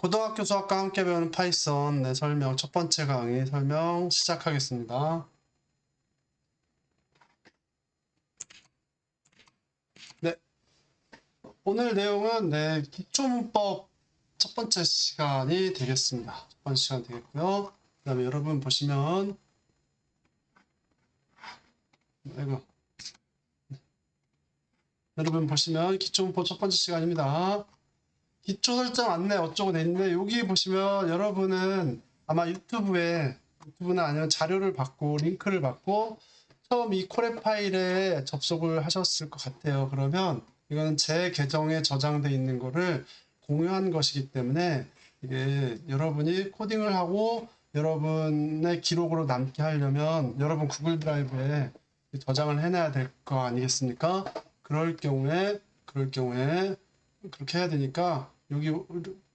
고등학교 수학과 함께 배우는 파이썬 설명 첫 번째 강의 설명 시작하겠습니다. 네, 오늘 내용은 기초문법 첫 번째 시간이 되겠습니다. 첫 번째 시간 되겠고요. 그 다음에 여러분 보시면 여러분 보시면 기초문법 첫 번째 시간입니다. 기초 설정 안내 어쩌고 돼 있는데 여기 보시면 여러분은 아마 유튜브나 아니면 자료를 받고 링크를 받고 처음 이 코레 파일에 접속을 하셨을 것 같아요. 그러면 이거는 제 계정에 저장돼 있는 거를 공유한 것이기 때문에 이게 여러분이 코딩을 하고 여러분의 기록으로 남게 하려면 여러분 구글 드라이브에 저장을 해놔야 될 거 아니겠습니까? 그럴 경우에 그렇게 해야 되니까 여기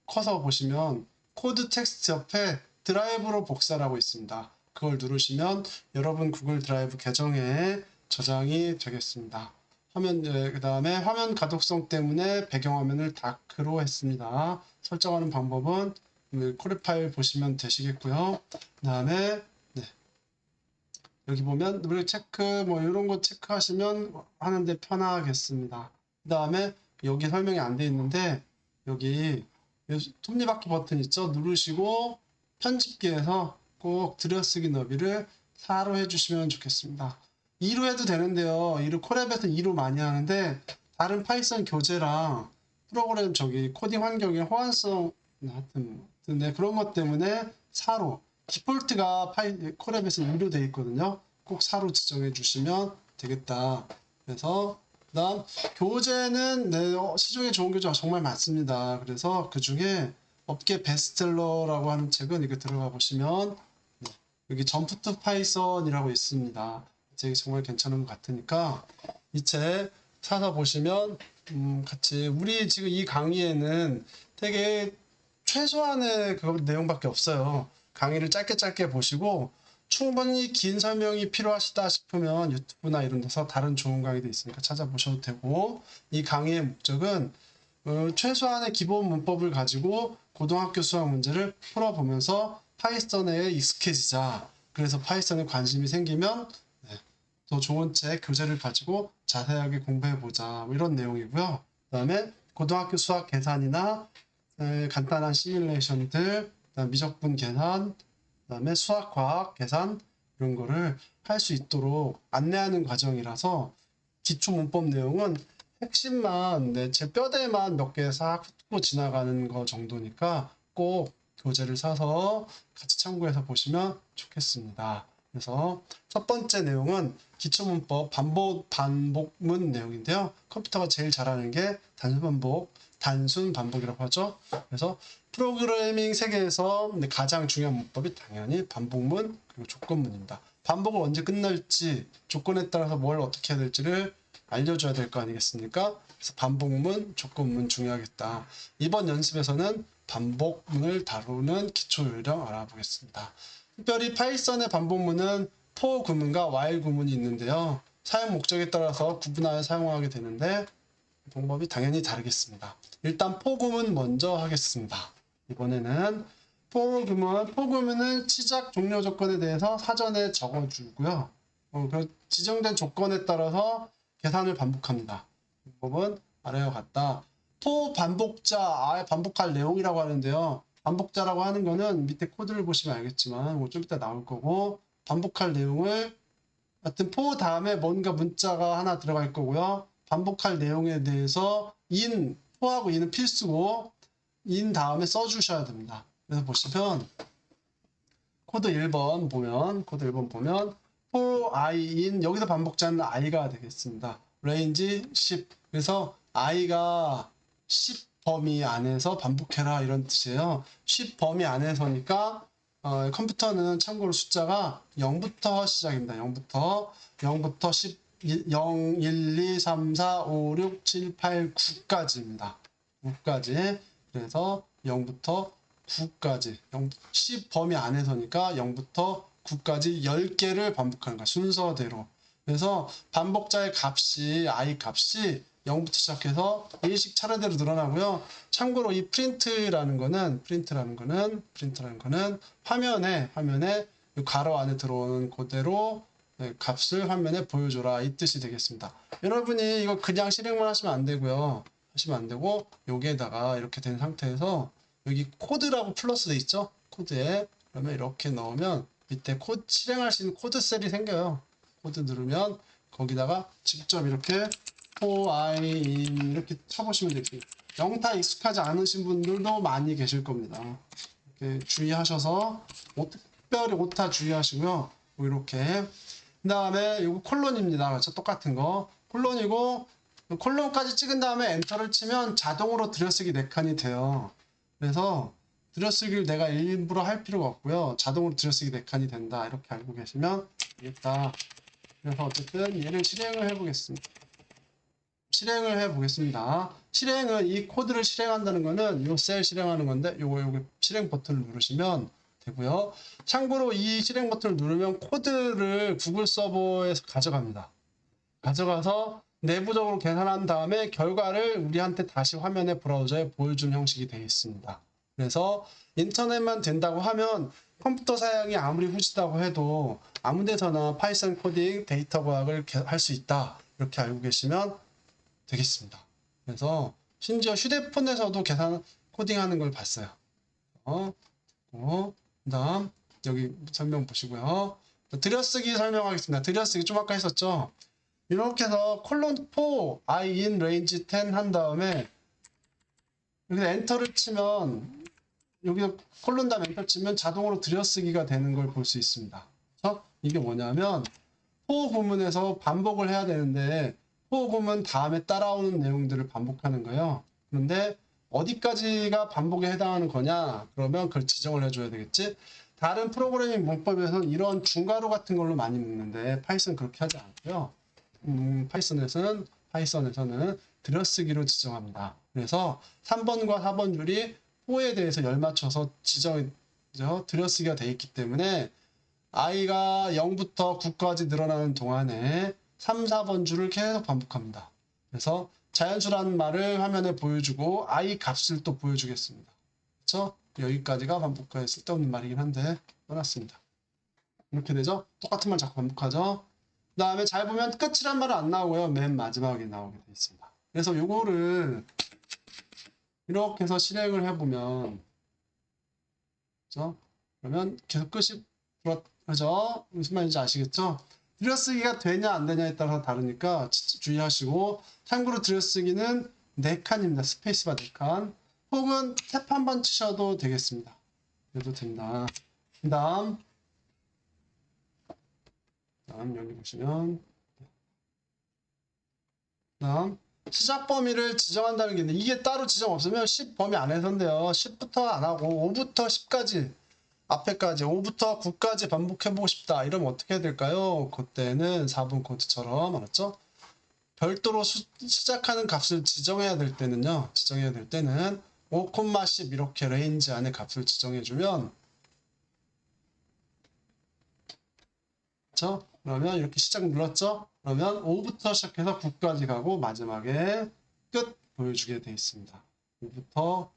커서 보시면 코드 텍스트 옆에 드라이브로 복사라고 있습니다. 그걸 누르시면 여러분 구글 드라이브 계정에 저장이 되겠습니다. 그 다음에 화면 가독성 때문에 배경화면을 다크로 했습니다. 설정하는 방법은 코레 파일 보시면 되시겠고요. 그 다음에 여기 보면 노래 체크 이런 거 체크하시면 하는데 편하겠습니다. 그 다음에 여기 설명이 안 돼 있는데 여기 톱니바퀴 버튼 있죠? 누르시고 편집기에서 꼭 들여쓰기 너비를 4로 해주시면 좋겠습니다. 2로 해도 되는데요. 2로 콜앱에서 2로 많이 하는데 다른 파이썬 교재랑 프로그램 코딩 환경의 호환성 하여튼 그런 것 때문에 4로 디폴트가 콜앱에서 2로 되어 있거든요. 꼭 4로 지정해 주시면 되겠다. 그래서 그다음 교재는 시중에 좋은 교재가 정말 많습니다. 그래서 그 중에 업계 베스트셀러라고 하는 책은 이거 들어가 보시면 여기 점프 투 파이썬이라고 있습니다. 이 책이 정말 괜찮은 것 같으니까 이 책 사서 보시면 같이 우리 지금 이 강의에는 되게 최소한의 그 내용밖에 없어요. 강의를 짧게 보시고 충분히 긴 설명이 필요하시다 싶으면 유튜브나 이런 데서 다른 좋은 강의도 있으니까 찾아보셔도 되고, 이 강의의 목적은 최소한의 기본 문법을 가지고 고등학교 수학 문제를 풀어보면서 파이썬에 익숙해지자. 그래서 파이썬에 관심이 생기면 더 좋은 책, 교재를 가지고 자세하게 공부해보자. 이런 내용이고요. 그 다음에 고등학교 수학 계산이나 간단한 시뮬레이션들, 미적분 계산, 그다음에 수학, 과학, 계산 이런 거를 할 수 있도록 안내하는 과정이라서 기초 문법 내용은 핵심만 제 뼈대만 몇 개 싹 훑고 지나가는 거 정도니까 꼭 교재를 사서 같이 참고해서 보시면 좋겠습니다. 그래서 첫 번째 내용은 기초 문법 반복문 내용인데요. 컴퓨터가 제일 잘하는 게 단순 반복이라고 하죠. 그래서 프로그래밍 세계에서 가장 중요한 문법이 당연히 반복문 그리고 조건문입니다. 반복을 언제 끝날지 조건에 따라서 뭘 어떻게 해야 될지를 알려줘야 될 거 아니겠습니까? 그래서 반복문, 조건문 중요하겠다. 이번 연습에서는 반복문을 다루는 기초 요령 알아보겠습니다. 특별히 파이썬의 반복문은 for 구문과 while 구문이 있는데요. 사용 목적에 따라서 구분하여 사용하게 되는데 방법이 당연히 다르겠습니다. 일단 for 구문 먼저 하겠습니다. 이번에는 for 구문은 시작 종료 조건에 대해서 사전에 적어주고요. 그 지정된 조건에 따라서 계산을 반복합니다. 방법은 아래와 같다. for 반복자, 반복할 내용이라고 하는데요. 반복자라고 하는 거는 밑에 코드를 보시면 알겠지만 좀 이따 나올 거고, 반복할 내용을 하여튼 for 다음에 뭔가 문자가 하나 들어갈 거고요. 반복할 내용에 대해서 for하고 in은 필수고 in 다음에 써주셔야 됩니다. 그래서 보시면 코드 1번 보면 for i in 여기서 반복자는 i가 되겠습니다. range 10 그래서 i가 10 범위 안에서 반복해라 이런 뜻이에요. 10 범위 안에서니까 컴퓨터는 참고로 숫자가 0부터 시작입니다. 0부터 10 0, 1, 2, 3, 4, 5, 6, 7, 8, 9까지입니다. 9까지. 그래서 0부터 9까지. 10 범위 안에서니까 0부터 9까지 10개를 반복하는 거야. 순서대로. 그래서 반복자의 값이, i 값이 0부터 시작해서 일씩 차례대로 늘어나고요. 참고로 이 프린트라는 거는 화면에 이 괄호 안에 들어오는 그대로 값을 화면에 보여줘라 이 뜻이 되겠습니다. 여러분이 이거 그냥 실행만 하시면 안 되고요. 여기에다가 이렇게 된 상태에서 여기 코드라고 플러스 돼 있죠? 코드에 그러면 이렇게 넣으면 밑에 실행할 수 있는 코드 셀이 생겨요. 코드 누르면 거기다가 직접 이렇게 for I in 이렇게 쳐보시면 됩니다. 영타 익숙하지 않으신 분들도 많이 계실 겁니다. 이렇게 주의하셔서 특별히 오타 주의하시고요. 이렇게 그 다음에 이거 콜론입니다. 그렇죠? 똑같은 거 콜론이고 콜론까지 찍은 다음에 엔터를 치면 자동으로 들여쓰기 4칸이 돼요. 그래서 들여쓰기를 내가 일부러 할 필요가 없고요. 자동으로 들여쓰기 4칸이 된다. 이렇게 알고 계시면 되겠다. 그래서 어쨌든 얘를 실행을 해보겠습니다. 실행은 이 코드를 실행한다는 거는 요 셀 실행하는 건데 요거 실행 버튼을 누르시면 되고요. 참고로 이 실행 버튼을 누르면 코드를 구글 서버에서 가져갑니다. 가져가서 내부적으로 계산한 다음에 결과를 우리한테 다시 화면에 브라우저에 보여주는 형식이 되어 있습니다. 그래서 인터넷만 된다고 하면 컴퓨터 사양이 아무리 후지다고 해도 아무 데서나 파이썬 코딩, 데이터 과학을 할 수 있다. 이렇게 알고 계시면 되겠습니다. 그래서 심지어 휴대폰에서도 계산 코딩하는 걸 봤어요. 그다음 여기 설명 보시고요. 들여쓰기 설명하겠습니다. 들여쓰기 좀 아까 했었죠. 이렇게 해서 콜론 4 I in range 10 한 다음에 여기서 엔터를 치면 여기서 콜론 다음 엔터 치면 자동으로 들여쓰기가 되는 걸 볼 수 있습니다. 그래서 이게 뭐냐면 for 구문에서 반복을 해야 되는데 for 구문 다음에 따라오는 내용들을 반복하는 거예요. 그런데 어디까지가 반복에 해당하는 거냐? 그러면 그걸 지정을 해줘야 되겠지. 다른 프로그래밍 문법에서는 이런 중괄호 같은 걸로 많이 묶는데 파이썬은 그렇게 하지 않고요. 파이썬에서는 들여쓰기로 지정합니다. 그래서 3번과 4번 줄이 for에 대해서 열맞춰서 들여쓰기가 되어 있기 때문에 i가 0부터 9까지 늘어나는 동안에 3, 4번 줄을 계속 반복합니다. 그래서 자연수라는 말을 화면에 보여주고 i 값을 또 보여주겠습니다. 그렇죠? 여기까지가 반복하에 쓸데없는 말이긴 한데 떠났습니다. 이렇게 되죠? 똑같은 말 자꾸 반복하죠? 그 다음에 잘 보면 끝이란 말은 안 나오고요. 맨 마지막에 나오게 되어 있습니다. 그래서 요거를 이렇게 해서 실행을 해보면 그렇죠? 그러면 계속 끝이 그죠? 무슨 말인지 아시겠죠? 들여쓰기가 되냐 안 되냐에 따라서 다르니까 주의하시고 참고로 들여쓰기는 4칸입니다. 스페이스바 4칸 혹은 탭 한 번 치셔도 되겠습니다. 그래도 된다. 그 다음 여기 보시면 다음 시작 범위를 지정한다는 게 있는데 이게 따로 지정 없으면 10 범위 안에서인데요. 10부터 안 하고 5부터 10까지 앞에까지 5부터 9까지 반복해보고 싶다. 이러면 어떻게 해야 될까요? 그때는 4분 코드처럼 알았죠? 별도로 시작하는 값을 지정해야 될 때는 5,10 이렇게 레인지 안에 값을 지정해주면 그렇죠? 그러면 이렇게 시작 눌렀죠? 그러면 5부터 시작해서 9까지 가고 마지막에 끝 보여주게 되어 있습니다. 5부터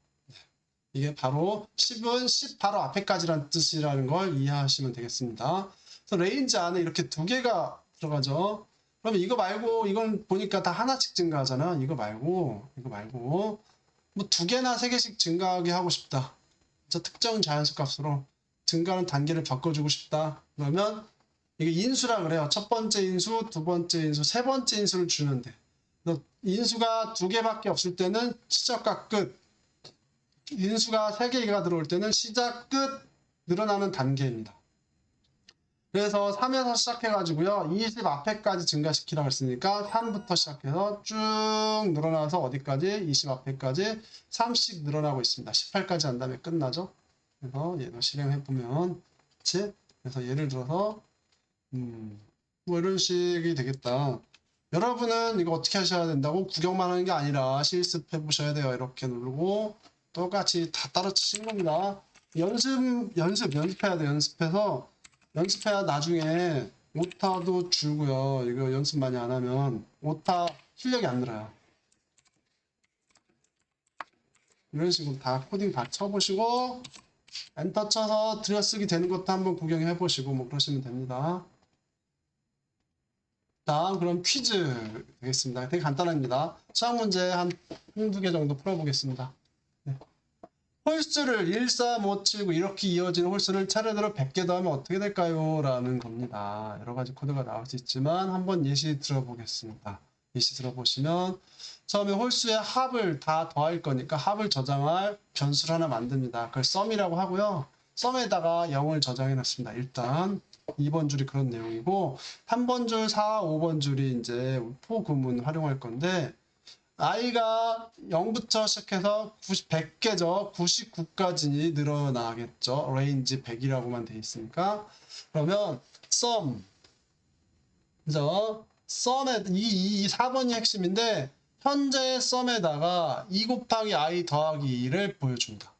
이게 바로 10은 10 바로 앞에까지라는 뜻이라는 걸 이해하시면 되겠습니다. 그래서 레인지 안에 이렇게 2개가 들어가죠. 그러면 이거 말고 이건 보니까 다 하나씩 증가하잖아. 이거 말고 뭐 2개나 3개씩 증가하게 하고 싶다. 특정 자연수 값으로 증가하는 단계를 바꿔주고 싶다. 그러면 이게 인수라 그래요. 첫 번째 인수, 두 번째 인수, 세 번째 인수를 주는데 인수가 2개밖에 없을 때는 시작과 끝, 인수가 3개가 들어올 때는 시작, 끝 늘어나는 단계입니다. 그래서 3에서 시작해가지고요. 20 앞에까지 증가시키라고 했으니까 3부터 시작해서 쭉 늘어나서 어디까지? 20 앞에까지 3씩 늘어나고 있습니다. 18까지 한 다음에 끝나죠. 그래서 얘도 실행해보면 그치? 그래서 예를 들어서 뭐 이런 식이 되겠다. 여러분은 이거 어떻게 하셔야 된다고 구경만 하는 게 아니라 실습해 보셔야 돼요. 이렇게 누르고 똑같이 다 따로 치시는 겁니다. 연습해야 돼요. 연습해야 나중에 오타도 줄고요. 이거 연습 많이 안 하면 오타 실력이 안 늘어요. 이런 식으로 다 코딩 다 쳐보시고 엔터 쳐서 들여쓰기 되는 것도 한번 구경해 보시고 뭐 그러시면 됩니다. 다음 그럼 퀴즈 되겠습니다. 되게 간단합니다. 수학 문제 한두 개 정도 풀어보겠습니다. 네. 홀수를 1, 3, 5, 7, 9 이렇게 이어지는 홀수를 차례대로 100개 더하면 어떻게 될까요? 라는 겁니다. 여러 가지 코드가 나올 수 있지만 한번 예시 들어보겠습니다. 예시 들어보시면 처음에 홀수의 합을 다 더할 거니까 합을 저장할 변수를 하나 만듭니다. 그걸 썸이라고 하고요. 썸에다가 0을 저장해 놨습니다. 일단 2번 줄이 그런 내용이고 3번 줄, 4, 5번 줄이 이제 포구문 활용할 건데 i가 0부터 시작해서 100개죠. 99까지 늘어나겠죠. 레인지 100이라고만 돼 있으니까. 그러면 sum, 그죠? sum에 이 4번이 핵심인데 현재 sum에다가 2 곱하기 i 더하기 2를 보여줍니다.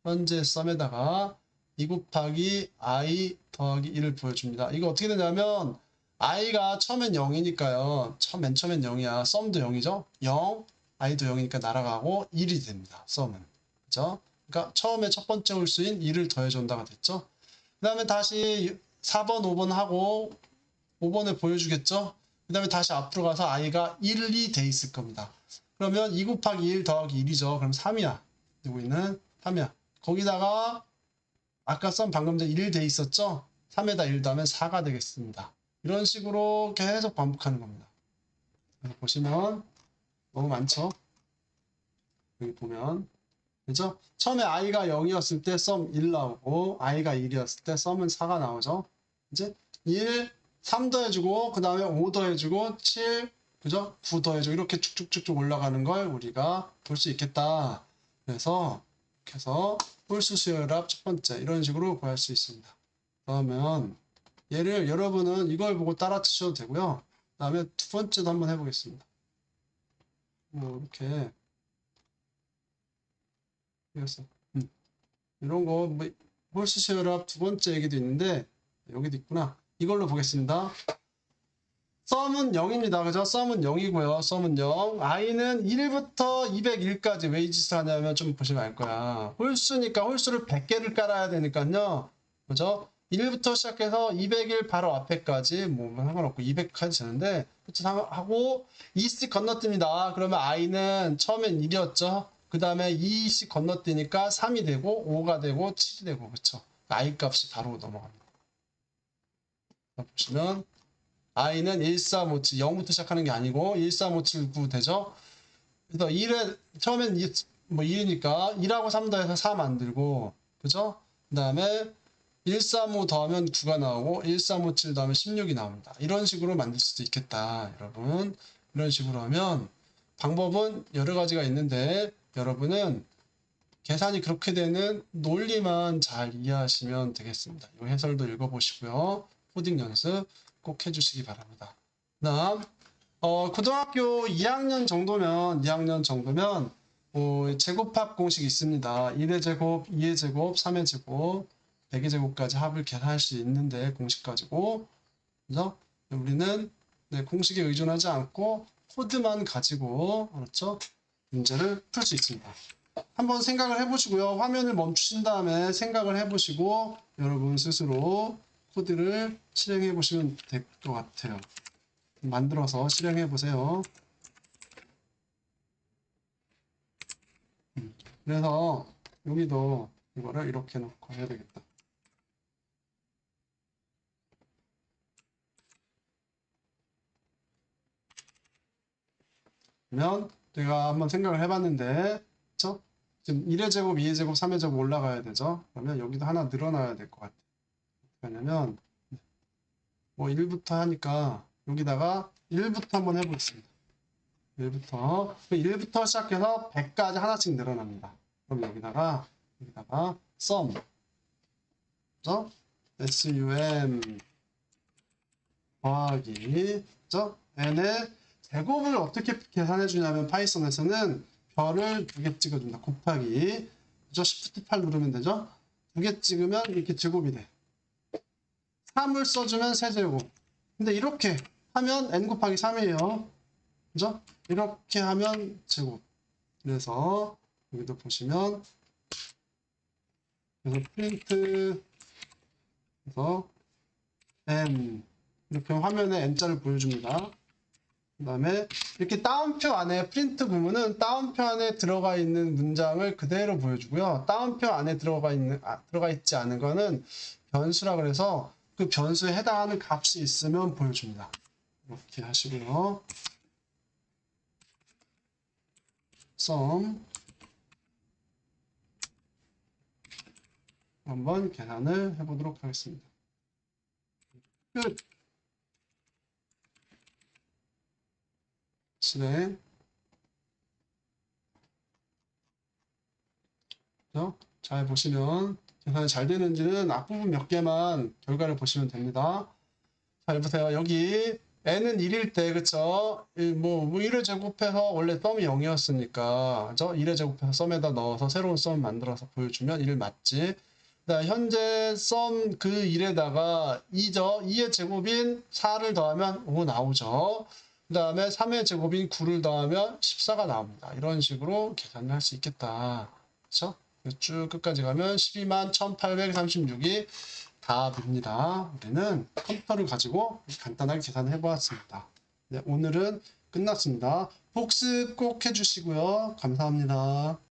현재 sum에다가 2 곱하기 i 더하기 1을 보여줍니다. 이거 어떻게 되냐면 i가 처음엔 0이니까요. 맨 처음엔 0이야. sum도 0이죠. 0, i도 0이니까 날아가고 1이 됩니다. sum은. 그죠? 그러니까 처음에 첫 번째 홀수인 1을 더해준다가 됐죠. 그 다음에 다시 4번, 5번 하고 5번에 보여주겠죠. 그 다음에 다시 앞으로 가서 i가 1이 돼 있을 겁니다. 그러면 2 곱하기 1 더하기 1이죠. 그럼 3이야. 여기는 3이야. 거기다가 아까 썸 방금 전에 1 돼 있었죠? 3에다 1 더하면 4가 되겠습니다. 이런 식으로 계속 반복하는 겁니다. 보시면 너무 많죠? 여기 보면 그죠? 처음에 i가 0이었을 때 썸 1 나오고 i가 1이었을 때 썸은 4가 나오죠? 이제 1, 3 더해주고 그 다음에 5 더해주고 7, 그죠? 9 더해주고 이렇게 쭉쭉쭉쭉 올라가는 걸 우리가 볼 수 있겠다. 그래서 이렇게 해서 홀수 수열합 첫 번째 이런 식으로 구할 수 있습니다. 그러면 얘를 여러분은 이걸 보고 따라 치셔도 되고요. 그 다음에 두 번째도 한번 해보겠습니다. 뭐 이렇게 이랬어. 이런 거 뭐 홀수 수열합 두 번째 얘기도 있는데 여기도 있구나. 이걸로 보겠습니다. 썸은 0입니다. 그죠? 썸은 0이고요. 썸은 0. i는 1부터 201까지 왜 이 짓을 하냐면 좀 보시면 알 거야. 홀수니까 홀수를 100개를 깔아야 되니까요. 그죠? 1부터 시작해서 201 바로 앞에까지 뭐 상관없고 200까지 되는데 하고 2씩 건너뜁니다. 그러면 i는 처음엔 1이었죠. 그 다음에 2씩 건너뛰니까 3이 되고 5가 되고 7이 되고 그쵸? i 값이 바로 넘어갑니다. 보시면 i는 1, 3, 5, 7, 0부터 시작하는 게 아니고 1, 3, 5, 7, 9 되죠? 그래서 1에 처음엔 뭐 2니까 1하고 3 더해서 4 만들고 그죠? 그 다음에 1, 3, 5 더하면 9가 나오고 1, 3, 5, 7 더하면 16이 나옵니다. 이런 식으로 만들 수도 있겠다. 여러분 이런 식으로 하면 방법은 여러 가지가 있는데 여러분은 계산이 그렇게 되는 논리만 잘 이해하시면 되겠습니다. 이 해설도 읽어보시고요. 코딩 연습 꼭 해주시기 바랍니다. 다음 고등학교 2학년 정도면 제곱합 공식이 있습니다. 1의 제곱, 2의 제곱, 3의 제곱, 100의 제곱까지 합을 계산할 수 있는데 공식 가지고 그래서 우리는 공식에 의존하지 않고 코드만 가지고 그렇죠? 문제를 풀 수 있습니다. 한번 생각을 해보시고요. 화면을 멈추신 다음에 생각을 해보시고 여러분 스스로 코드를 실행해 보시면 될 것 같아요. 만들어서 실행해 보세요. 그래서 여기도 이거를 이렇게 놓고 해야 되겠다. 그러면 제가 한번 생각을 해봤는데 그쵸? 지금 1의 제곱, 2의 제곱, 3의 제곱 올라가야 되죠. 그러면 여기도 하나 늘어나야 될 것 같아요. 어떻게 하냐면 뭐 1부터 하니까 여기다가 1부터 한번 해보겠습니다. 1부터 시작해서 100까지 하나씩 늘어납니다. 그럼 여기다가 sum 그죠? sum 더하기 그죠? n의 제곱을 어떻게 계산해 주냐면 파이썬에서는 별을 2개 찍어준다. 곱하기 그죠? Shift 8 누르면 되죠? 2개 찍으면 이렇게 제곱이 돼. 3을 써주면 세제곱. 근데 이렇게 하면 n 곱하기 3이에요. 그죠? 이렇게 하면 제곱. 그래서 여기도 보시면 그래서 프린트 그래서 n 이렇게 화면에 n자를 보여줍니다. 그 다음에 이렇게 따옴표 안에 프린트 부분은 따옴표 안에 들어가 있는 문장을 그대로 보여주고요. 따옴표 안에 들어가 있지 않은 거는 변수라 그래서 그 변수에 해당하는 값이 있으면 보여줍니다. 이렇게 하시고요. sum 한번 계산을 해보도록 하겠습니다. 끝. 실행. 잘 보시면 계산이 잘 되는지는 앞부분 몇 개만 결과를 보시면 됩니다. 잘 보세요. 여기 n은 1일 때 그쵸? 1을 제곱해서 원래 썸이 0이었으니까 그죠? 1을 제곱해서 썸에다 넣어서 새로운 썸 만들어서 보여주면 1 맞지? 그다음 현재 썸 그 1에다가 2죠. 2의 제곱인 4를 더하면 5 나오죠. 그 다음에 3의 제곱인 9를 더하면 14가 나옵니다. 이런 식으로 계산을 할 수 있겠다. 그렇죠? 쭉 끝까지 가면 12만 1836이 답입니다. 우리는 컴퓨터를 가지고 간단하게 계산을 해보았습니다. 네, 오늘은 끝났습니다. 복습 꼭 해주시고요. 감사합니다.